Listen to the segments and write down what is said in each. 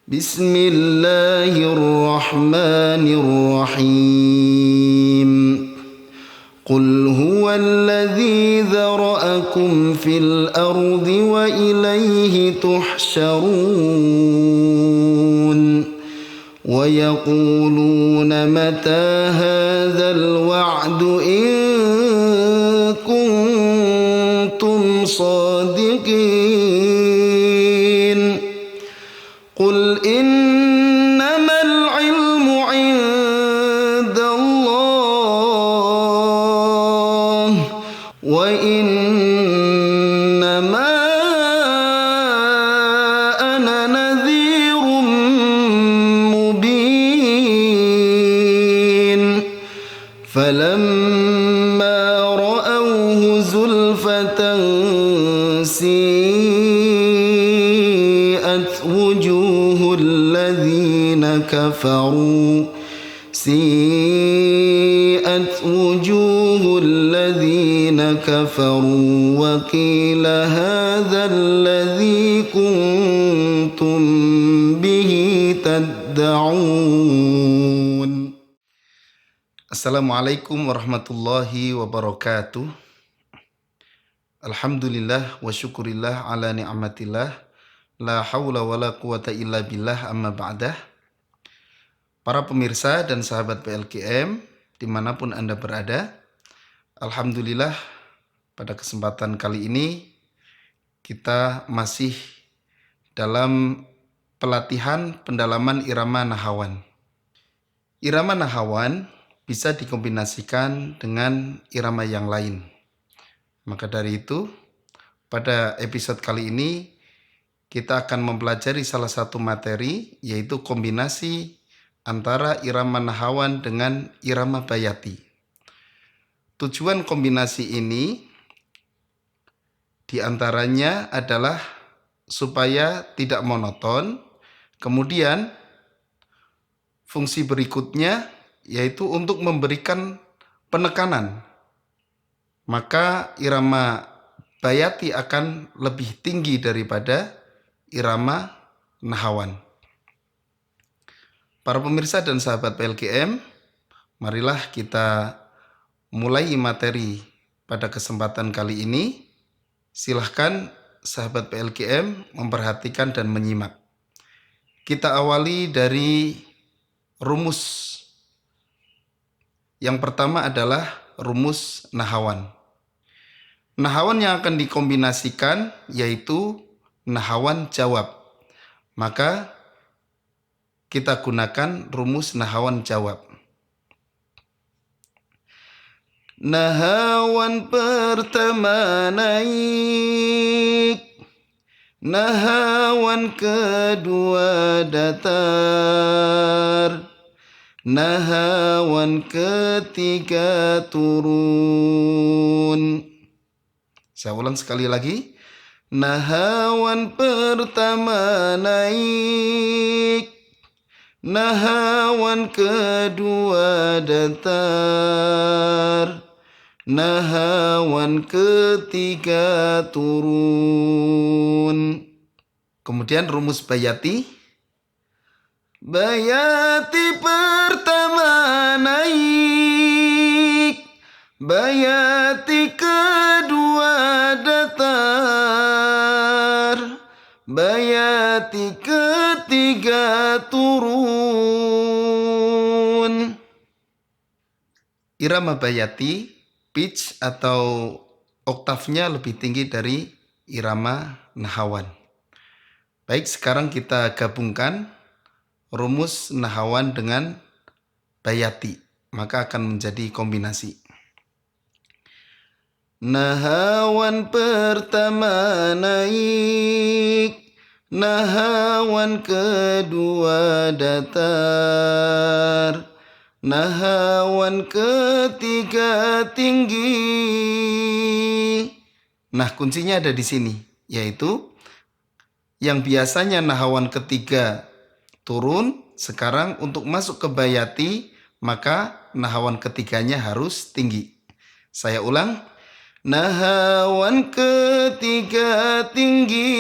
بسم الله الرحمن الرحيم قل هو الذي ذرأكم في الأرض وإليه تحشرون ويقولون متى هذا الوعد إن كنتم صادقين قل إنما العلم عند الله وإنما أنا نذير مبين فلما رأوه زلفة سيئت وجوه الذين كفروا وقيل هذا الذي كنتم به تدعون. Assalamualaikum warahmatullahi wabarakatuh. Alhamdulillah wa syukurillah ala ni'matillah. La hawla wa la quwata illa billah amma ba'dah. Para pemirsa dan sahabat PLKM dimanapun Anda berada, alhamdulillah pada kesempatan kali ini kita masih dalam pelatihan pendalaman irama nahawan. Irama nahawan bisa dikombinasikan dengan irama yang lain. Maka dari itu, pada episode kali ini kita akan mempelajari salah satu materi, yaitu kombinasi antara irama nahawan dengan irama bayati. Tujuan kombinasi ini diantaranya adalah supaya tidak monoton. Kemudian fungsi berikutnya yaitu untuk memberikan penekanan. Maka irama bayati akan lebih tinggi daripada irama nahawan. Para pemirsa dan sahabat PLKM, marilah kita mulai materi pada kesempatan kali ini. Silahkan sahabat PLKM memperhatikan dan menyimak. Kita awali dari rumus. Yang pertama adalah rumus nahawan. Nahawan yang akan dikombinasikan yaitu nahawan jawab. Maka kita gunakan rumus nahawan jawab. Nahawan pertama naik, nahawan kedua datar, nahawan ketiga turun. Saya ulang sekali lagi. Nahawan pertama naik, nahawan kedua datar, nahawan ketiga turun. Kemudian rumus bayati. Bayati pertama naik, bayati kedua datar, bayati ketiga turun. Irama bayati, pitch atau oktavnya lebih tinggi dari irama nahawan. Baik, sekarang kita gabungkan rumus nahawan dengan bayati, maka akan menjadi kombinasi. Nahawan pertama naik, nahawan kedua datar, nahawan ketiga tinggi. Nah, kuncinya ada di sini, yaitu yang biasanya nahawan ketiga turun, sekarang untuk masuk ke bayati, maka nahawan ketiganya harus tinggi. Saya ulang. Nahawan ketiga tinggi,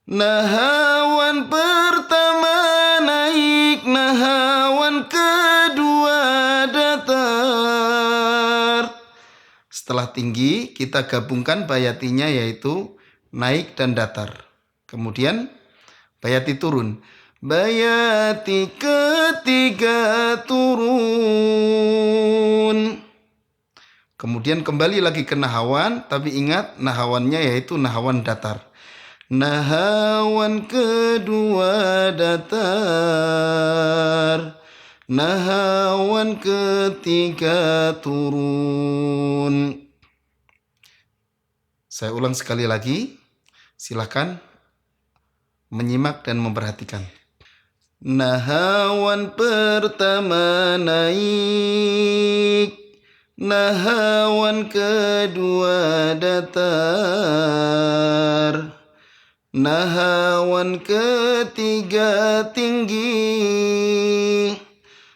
Nahawan pertama naik, nahawan kedua datar. Setelah tinggi, kita gabungkan bayatinya yaitu naik dan datar. Kemudian bayati turun. Bayati ketiga turun. Kemudian kembali lagi ke nahawan, tapi ingat nahawannya yaitu nahawan datar. Nahawan kedua datar, nahawan ketiga turun. Saya ulang sekali lagi, silakan menyimak dan memperhatikan. Nahawan pertama naik, nahawan kedua datar, nahawan ketiga tinggi.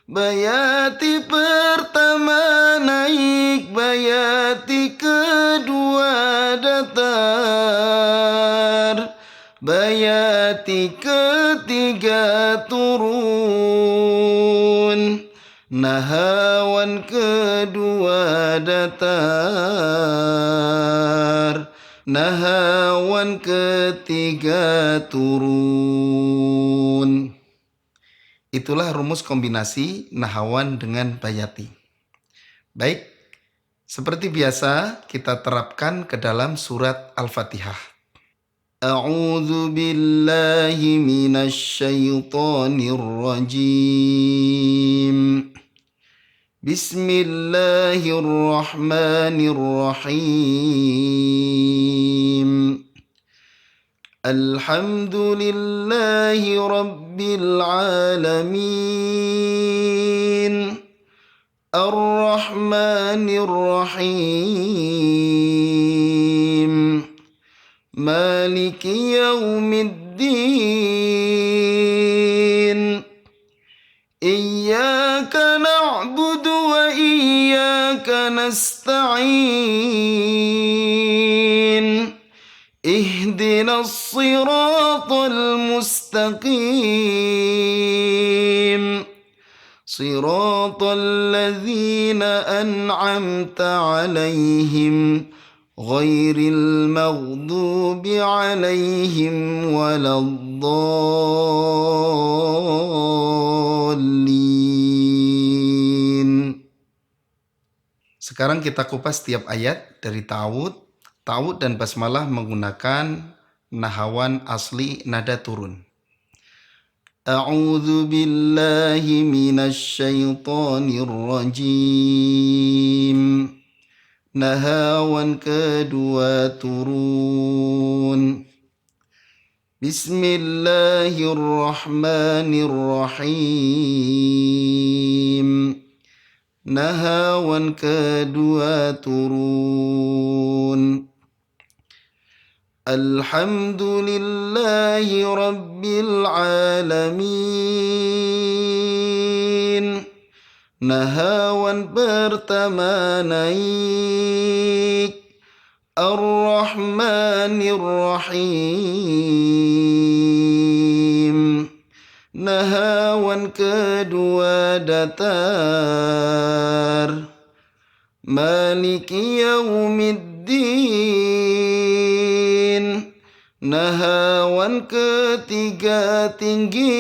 Bayati pertama naik, bayati kedua datar, bayati ketiga turun. Nahawan kedua datar, nahawan ketiga turun. Itulah rumus kombinasi nahawan dengan bayati. Baik, seperti biasa kita terapkan ke dalam surat Al-Fatihah. A'udzu billahi minasy syaithanir rajim. Bismillahirrahmanirrahim. Alhamdulillahi rabbil alamin. Ar-Rahmanir Rahim. Maliki yaumiddin. Iyyaka na'budu wa iyyaka nasta'in. Ihdinas siratal mustaqim. Siratal ladzina an'amta 'alaihim ghairil maghdubi 'alaihim waladdallin. Sekarang kita kupas tiap ayat dari ta'awud. Ta'awud dan basmalah menggunakan nahawan asli nada turun. A'udzu billahi minasy syaithanir rajim. Nahawan kedua turun. Bismillahirrahmanirrahim. Nahawan kedua turun. Alhamdulillahi rabbil alamin. Nahawan pertama naik. Ar-Rahmanir Rahim. Nahawan kedua datar. Maliki yaumiddin. Nahawan ketiga tinggi.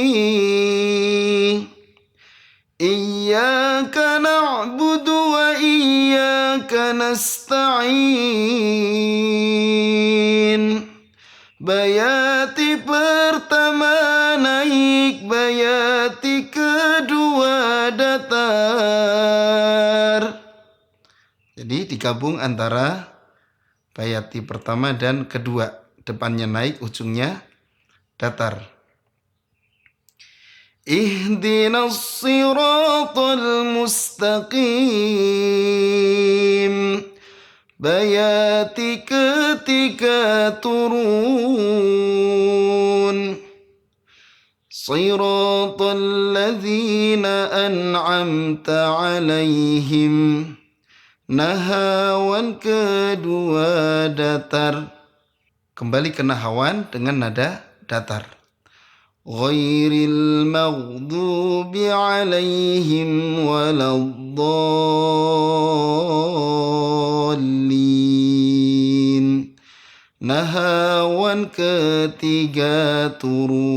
Iyyaka na'budu wa iyyaka nasta'in. Bayati pertama naik, bayati kedua datar. Jadi digabung antara bayati pertama dan kedua. Depannya naik, ujungnya datar. Ihdinas siratal mustaqim. Bayati ketiga turun. Siratal ladzina an'amta 'alaihim. Nahawan kedua datar. Kembali ke nahawan dengan nada datar. Ghairil maghdubi alaihim waladdallin. Nahawan ketiga turun.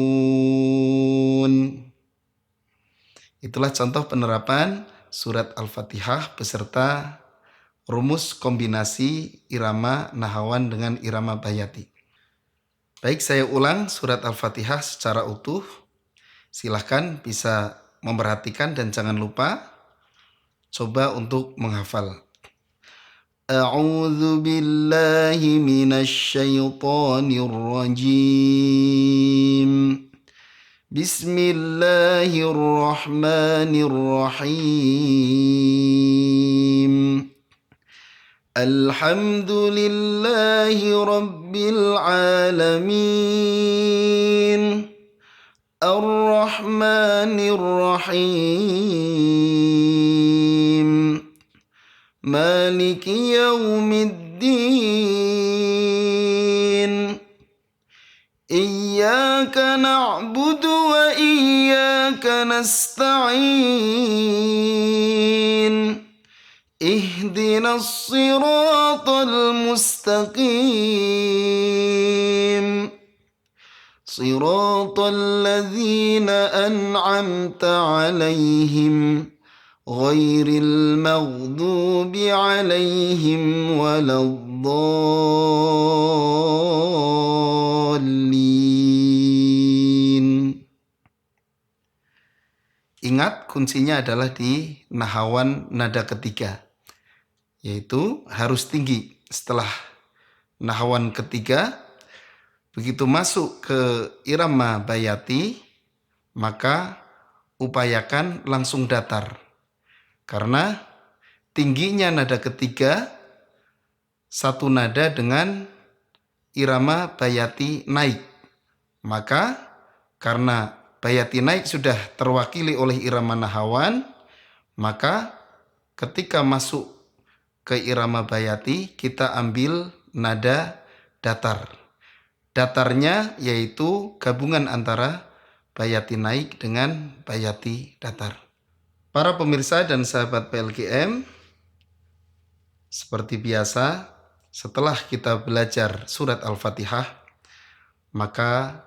Itulah contoh penerapan surat Al-Fatihah beserta rumus kombinasi irama nahawan dengan irama bayati. Baik, saya ulang surat Al-Fatihah secara utuh. Silahkan bisa memperhatikan dan jangan lupa coba untuk menghafal. A'udzu billahi minasy syaithanir rajim. Bismillahirrahmanirrahim. Alhamdulillahi rabbil alamin. Ar-Rahmanir Rahim. Maliki yaumiddin. Iyyaka na'budu wa iyyaka nasta'in. Ihdinas siratal mustaqim. Siratal ladzina an'amta 'alaihim ghairil maghdubi 'alaihim waladdallin. Ingat, kuncinya adalah di nahawan nada ketiga, yaitu harus tinggi. Setelah nahawan ketiga, begitu masuk ke irama bayati, maka upayakan langsung datar. Karena tingginya nada ketiga satu nada dengan irama bayati naik. Maka karena bayati naik sudah terwakili oleh irama nahawan, maka ketika masuk ke irama bayati kita ambil nada datar. Datarnya yaitu gabungan antara bayati naik dengan bayati datar. Para pemirsa dan sahabat PLKM, seperti biasa, setelah kita belajar surat Al-Fatihah, maka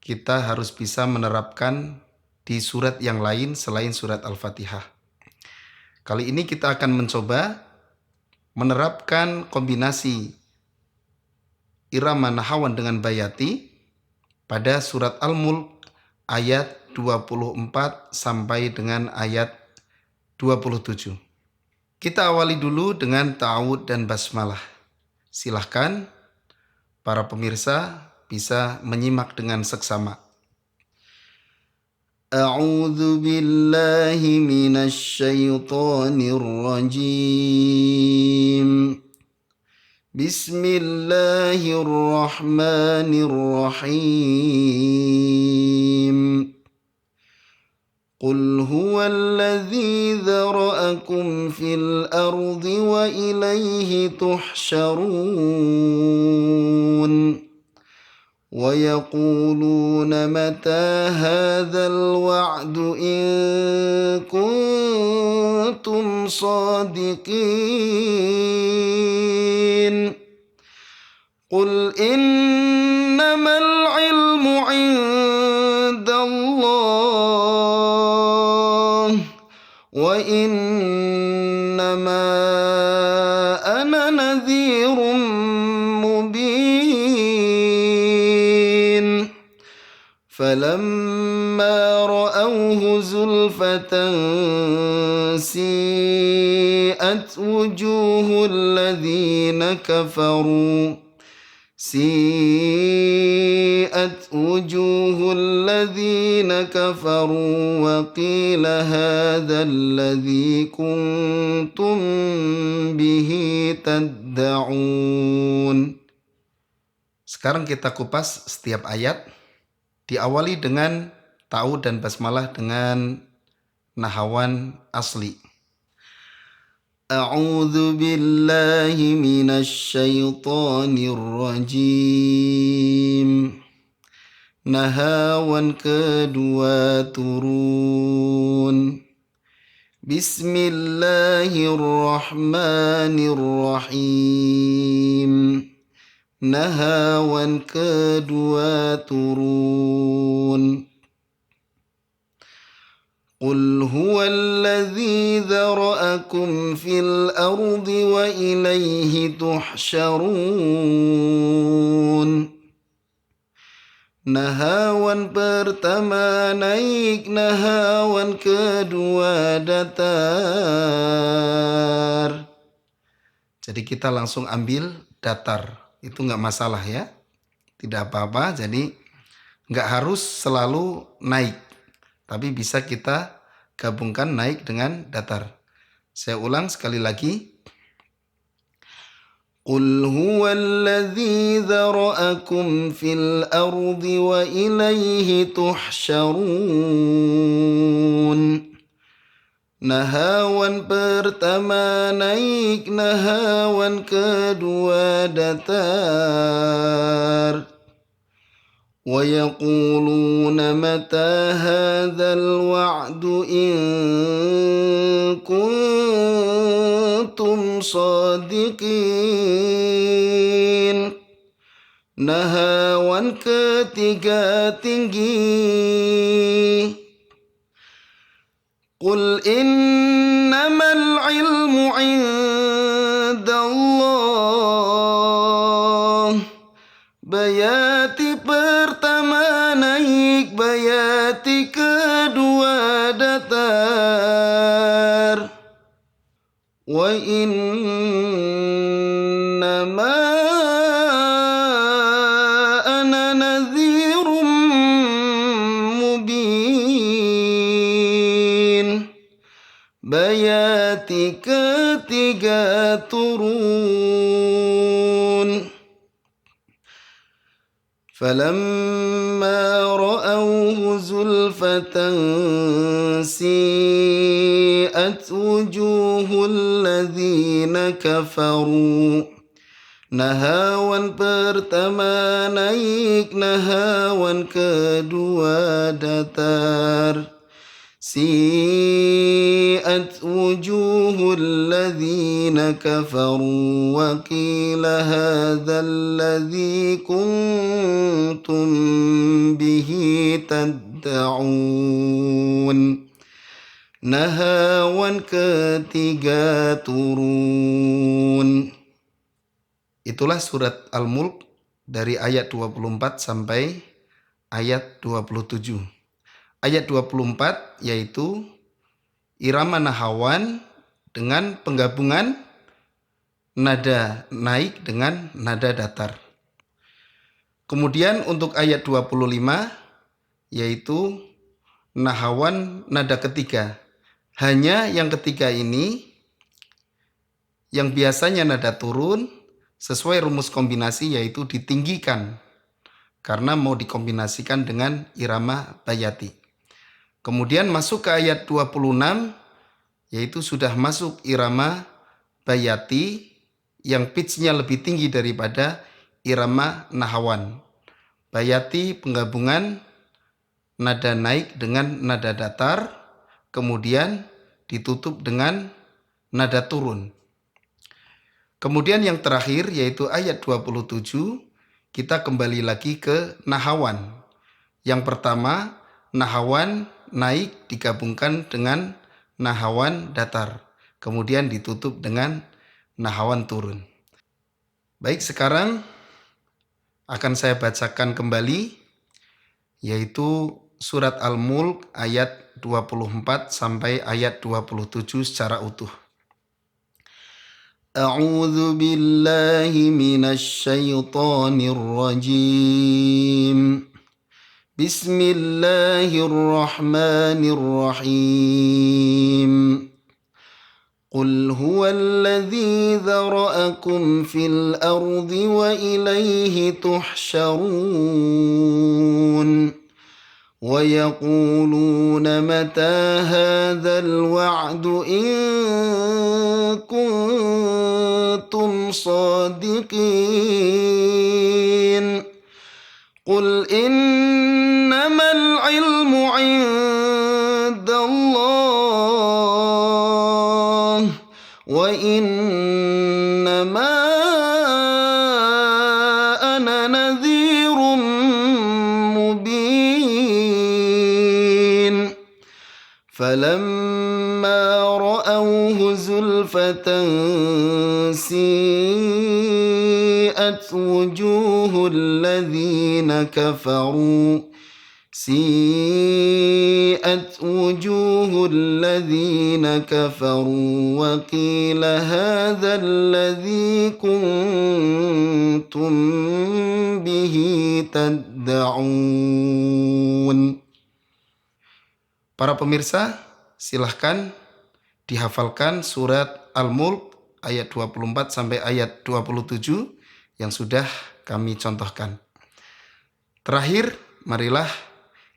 kita harus bisa menerapkan di surat yang lain selain surat Al-Fatihah. Kali ini kita akan mencoba menerapkan kombinasi irama nahawan dengan bayati pada surat Al-Mulk ayat 24 sampai dengan ayat 27. Kita awali dulu dengan ta'awud dan basmalah. Silahkan para pemirsa bisa menyimak dengan seksama. A'udzu billahi minasy syaithanir rajim. Bismillahirrahmanirrahim. Qul huwallazi dzara'akum fil ardi wa ilaihi tuhsyarun. Wa yaquluna mata hadzal wa'du in kuntum shadiqin. Qul innamal ilmu 'indallah wa innama ana nadhirum mubin. Falamma ra'awhu zulfatan si'at wujuhul ladzina kafaru. سيئت وجوه الذين كفروا وقيل هذا الذي كنتم به تدعون. Sekarang kita kupas setiap ayat, diawali dengan ta'awud dan basmalah dengan nahawan asli. A'udzu billahi minasy syaithanir rajim. Nahawan kedua turun. Bismillahirrahmanirrahim. Nahawan kedua turun. Qul huwallazi dzara'akum fil ardi wa ilaihi tuhsyarun. Nahawan pertama naik, nahawan kedua datar. Jadi kita langsung ambil datar, itu nggak masalah ya, tidak apa-apa. Jadi nggak harus selalu naik, tapi bisa kita gabungkan naik dengan datar. Saya ulang sekali lagi. Qul huwallazi dzara'akum fil ardi wa ilaihi tuhsyarun. Nahawan pertama naik, nahawan kedua datar. Wa yaquluna mata hadzal wa'du in kuntum shadiqin. Nahawan ketiga tinggi. Qul innamal ilmu indallah. Bayati pertama naik, bayati kedua datar. Wa innama ana nadhirum mubin. Bayati ketiga turun. فَلَمَّا رَأَوْهُ زُلْفَةً سِيئَتْ وُجُوهُ الَّذِينَ كَفَرُوا. Nahawan pertama naik, nahawan kedua datar. Si'at wujuhul ladzina kafaru wa qila hadzal ladzi kuntum bihi tad'un. Nahawan ketiga turun. Itulah surat Al-Mulk dari ayat 24 sampai ayat 27. Ayat 24 yaitu irama nahawan dengan penggabungan nada naik dengan nada datar. Kemudian untuk ayat 25 yaitu nahawan nada ketiga. Hanya yang ketiga ini yang biasanya nada turun sesuai rumus kombinasi yaitu ditinggikan karena mau dikombinasikan dengan irama bayati. Kemudian masuk ke ayat 26 yaitu sudah masuk irama bayati yang pitch-nya lebih tinggi daripada irama nahawan. Bayati penggabungan nada naik dengan nada datar, kemudian ditutup dengan nada turun. Kemudian yang terakhir yaitu ayat 27, kita kembali lagi ke nahawan. Yang pertama, nahawan naik digabungkan dengan nahawan datar. Kemudian ditutup dengan nahawan turun. Baik, sekarang akan saya bacakan kembali yaitu surat Al-Mulk ayat 24 sampai ayat 27 secara utuh. A'udzu billahi minasy syaithanir rajim. Bismillahirrahmanirrahim. Qul huwallazi dzara'akum fil ardi wa ilaihi tuhsyarun. Wa yaquluna mata hadzal wa'du in kuntum shadiqin. Qul وإنما أنا نذير مبين فلما رأوه زلفة سيئت وجوه الذين كفروا وقيل هذا الذي كنتم به تدعون. Para pemirsa, silahkan dihafalkan surat Al-Mulk ayat 24 sampai ayat 27 yang sudah kami contohkan. Terakhir, marilah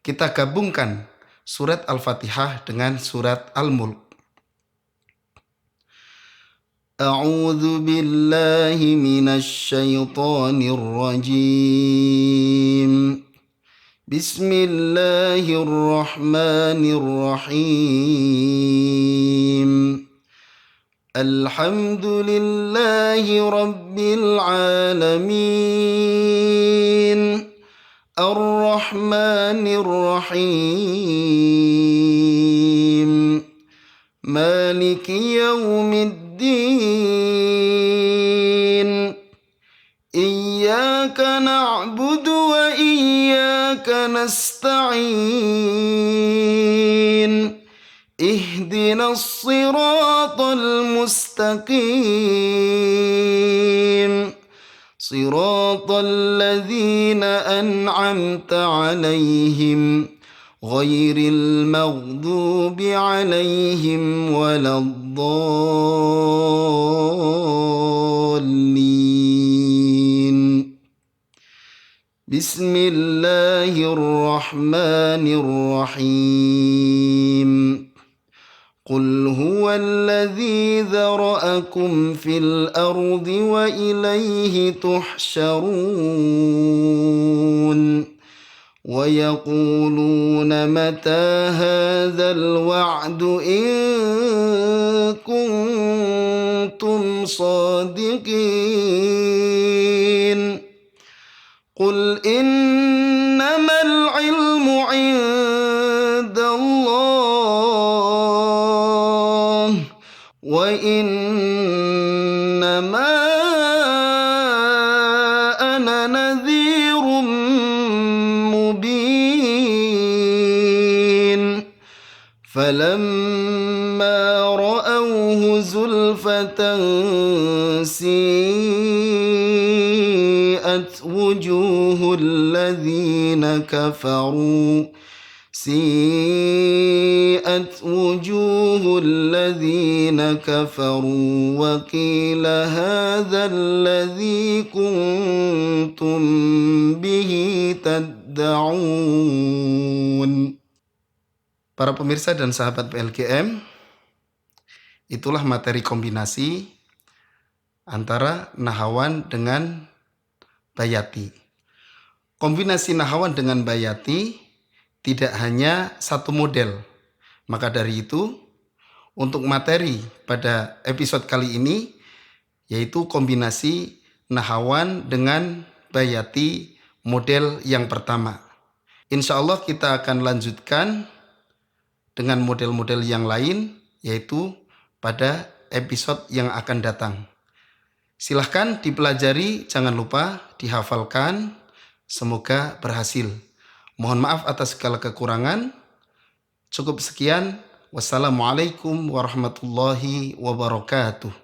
kita gabungkan surat Al-Fatihah dengan surat Al-Mulk. A'udzu billahi minasy syaithanir rajim. Bismillahirrahmanirrahim. Alhamdulillahi rabbil alamin. Ar-Rahmanir Rahim. Maliki yaumiddin. Iyyaka na'budu wa iyyaka nasta'in. Ihdinas siratal mustaqim. Siratal ladzina an'amta 'alaihim ghairil maghdubi 'alaihim waladdallin. Bismillahirrahmanirrahim. Qul huwallazi dzara'akum fil ardi wa ilaihi tuhsyarun. Wa yaquluna mata hadzal wa'du in kuntum shadiqin. Qul innamal ilmu 'indallah wa innama ana nadhirum mubin. Falamma ra'awhu zulfatan سيئت وجوه الذين كفروا وقيل هذا الذي كنتم به تدعون. Para pemirsa dan sahabat PLKM, itulah materi kombinasi antara nahawan dengan bayati. Kombinasi nahawan dengan bayati tidak hanya satu model. Maka dari itu, untuk materi pada episode kali ini, yaitu kombinasi nahawan dengan bayati model yang pertama. Insya Allah kita akan lanjutkan dengan model-model yang lain, yaitu pada episode yang akan datang. Silahkan dipelajari, jangan lupa dihafalkan. Semoga berhasil. Mohon maaf atas segala kekurangan. Cukup sekian. Wassalamualaikum warahmatullahi wabarakatuh.